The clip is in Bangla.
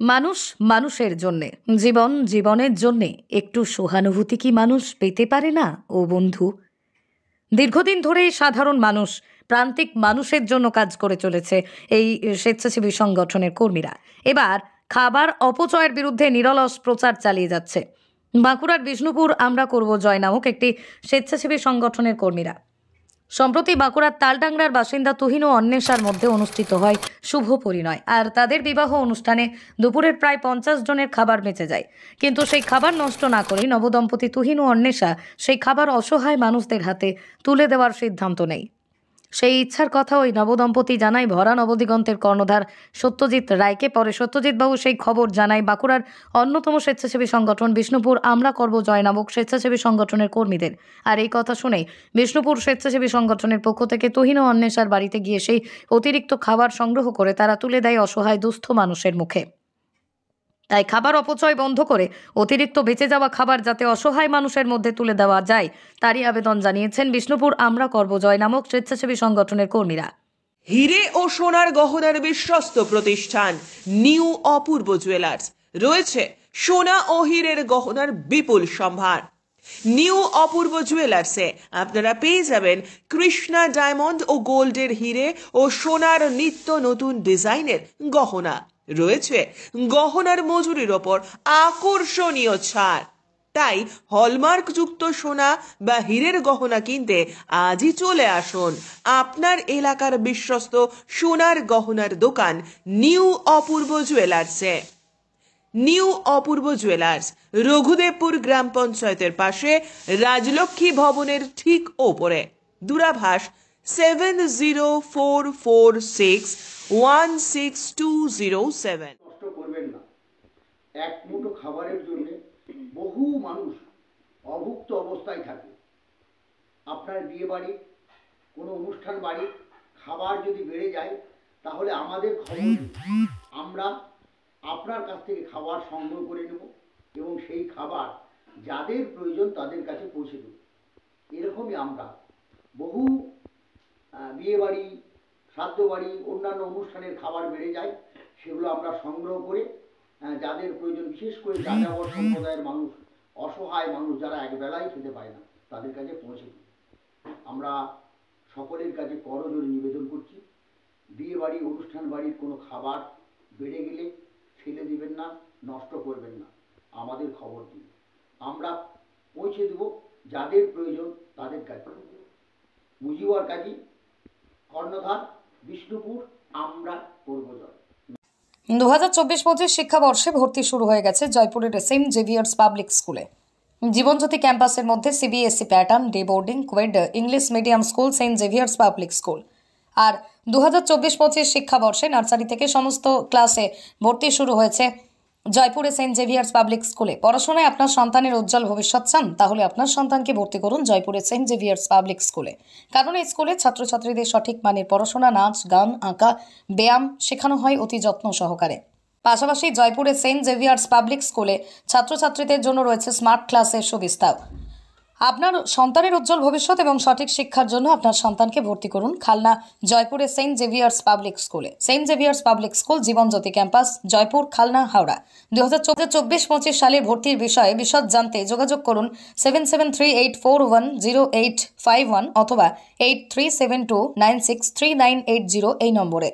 মানুষ মানুষের জন্যে, জীবন জীবনের জন্যে একটু সহানুভূতি কি মানুষ পেতে পারে না? ও বন্ধু, দীর্ঘদিন ধরেই সাধারণ মানুষ, প্রান্তিক মানুষের জন্য কাজ করে চলেছে এই স্বেচ্ছাসেবী সংগঠনের কর্মীরা। এবার খাবার অপচয়ের বিরুদ্ধে নিরলস প্রচার চালিয়ে যাচ্ছে বাঁকুড়ার বিষ্ণুপুর আমরা করব জয় নামক একটি স্বেচ্ছাসেবী সংগঠনের কর্মীরা। সম্প্রতি বাঁকুড়ার তালডাংরার বাসিন্দা তুহিন ও অন্বেষার মধ্যে অনুষ্ঠিত হয় শুভ পরিণয়। আর তাদের বিবাহ অনুষ্ঠানে দুপুরের প্রায় 50 জনের খাবার বেঁচে যায়। কিন্তু সেই খাবার নষ্ট না করে নবদম্পতি তুহিন ও অন্বেষা সেই খাবার অসহায় মানুষদের হাতে তুলে দেওয়ার সিদ্ধান্ত নেয়। সেই ইচ্ছার কথা ওই নবদম্পতি জানায় ভরা নবদিগন্তের কর্ণধার সত্যজিৎ রায়কে। পরে সত্যজিৎবাবু সেই খবর জানায় বাঁকুড়ার অন্যতম স্বেচ্ছাসেবী সংগঠন বিষ্ণুপুর আমরা করব জয় নামক স্বেচ্ছাসেবী সংগঠনের কর্মীদের। আর এই কথা শুনেই বিষ্ণুপুর স্বেচ্ছাসেবী সংগঠনের পক্ষ থেকে তুহিন ও অন্বেষার বাড়িতে গিয়ে সেই অতিরিক্ত খাবার সংগ্রহ করে তারা তুলে দেয় অসহায় দুস্থ মানুষের মুখে। তাই খাবার অপচয় বন্ধ করে অতিরিক্ত বেঁচে যাওয়া খাবার যাতে অসহায় মানুষের মধ্যে তুলে দেওয়া যায় তারই আবেদন জানিয়েছেন বিষ্ণুপুর আমরা করব জয় নামক স্বেচ্ছাসেবী সংগঠনের কর্মীরা। হিরে ও সোনার গহনার বিশ্বস্ত প্রতিষ্ঠান নিউ অপূর্ব জুয়েলার্স রয়েছে সোনা ও হীরের গহনার বিপুল সম্ভার। নিউ অপূর্ব জুয়েলার্সে আপনারা পেয়ে যাবেন কৃষ্ণা ডায়মন্ড ও গোল্ডের হিরে ও সোনার নিত্য নতুন ডিজাইনের গহনা। রয়েছে গহনার মজুরির ওপর আকর্ষণীয় ছাড়। তাই হলমার্ক যুক্ত সোনা বা হীরের গহনা কিনতে আজই চলে আসুন আপনার এলাকার বিশ্বস্ত সোনার গহনার দোকান নিউ অপূর্ব জুয়েলার্সে। নিউ অপূর্ব জুয়েলার্স রঘুদেবপুর গ্রাম পঞ্চায়েতের পাশে রাজলক্ষ্মী ভবনের ঠিক ওপরে। দূরাভাষ 7044616207। কষ্ট করবেন না। এক মুঠো খাবারের জন্য বহু মানুষ অভুক্ত অবস্থায় থাকে। আপনার বিয়ে বাড়ি, কোনো অনুষ্ঠান বাড়ি খাবার যদি বেড়ে যায় তাহলে আমাদের খবর, আমরা আপনার কাছ থেকে খাবার সংগ্রহ করে নেব এবং সেই খাবার যাদের প্রয়োজন তাদের কাছে পৌঁছে দেব। এরকমই আমরা বহু বিয়ে বাড়ি, শ্রাদ্ধ বাড়ি, অন্যান্য অনুষ্ঠানের খাবার বেড়ে যায়, সেগুলো আমরা সংগ্রহ করে যাদের প্রয়োজন, বিশেষ করে যাযাবর সম্প্রদায়ের মানুষ, অসহায় মানুষ যারা একবেলাই খেতে পায় না, তাদের কাছে পৌঁছে দিই। আমরা সকলের কাছে করজোড়ে নিবেদন করছি, বিয়ে বাড়ি, অনুষ্ঠান বাড়ির কোনো খাবার বেড়ে গেলে ফেলে দিবেন না, নষ্ট করবেন না, আমাদের খবর দিন, আমরা পৌঁছে দেব যাদের প্রয়োজন তাদের কাছে। মুজিবর কাজী, কর্ণধার, বিষ্ণুপুর আমরা করব জয়। 2024-25 শিক্ষাবর্ষে ভর্তি শুরু হয়ে গেছে জয়পুরের সেন্ট জেভিয়ার্স পাবলিক স্কুলে। জীবনজ্যোতি ক্যাম্পাসের মধ্যে CBSE pattern, day boarding, coed, English medium school, Saint Xavier's public school. আর 2024-25 শিক্ষাবর্ষে নার্সারি থেকে সমস্ত ক্লাসে ভর্তি শুরু হয়েছে জয়পুরে সেন্ট জেভিয়ার্স পাবলিক স্কুলে। পড়াশোনায় আপনার সন্তানের উজ্জ্বল ভবিষ্যৎ চান? তাহলে আপনার সন্তানকে ভর্তি করুন জয়পুরে সেন্ট জেভিয়ার্স পাবলিক স্কুলে। কারণ এই স্কুলে ছাত্রছাত্রীদের সঠিক মানের পড়াশোনা, নাচ, গান, আঁকা, ব্যায়াম শেখানো হয় অতি যত্ন সহকারে। পাশাপাশি জয়পুরে সেন্ট জেভিয়ার্স পাবলিক স্কুলে ছাত্রছাত্রীদের জন্য রয়েছে স্মার্ট ক্লাসের সুবিধা। আপনার সন্তানের উজ্জ্বল ভবিষ্যৎ এবং সঠিক শিক্ষার জন্য আপনার সন্তানকে ভর্তি করুন খালনা জয়পুরে সেন্ট জেভিয়ার্স পাবলিক স্কুলে। Saint Xavier's public school, Jibanjyoti campus, Jaipur, Khalna, Howrah. 2024-25 সালের ভর্তির বিষয়ে বিশদ জানতে যোগাযোগ করুন 7738410851 অথবা 8372963980 এই নম্বরে।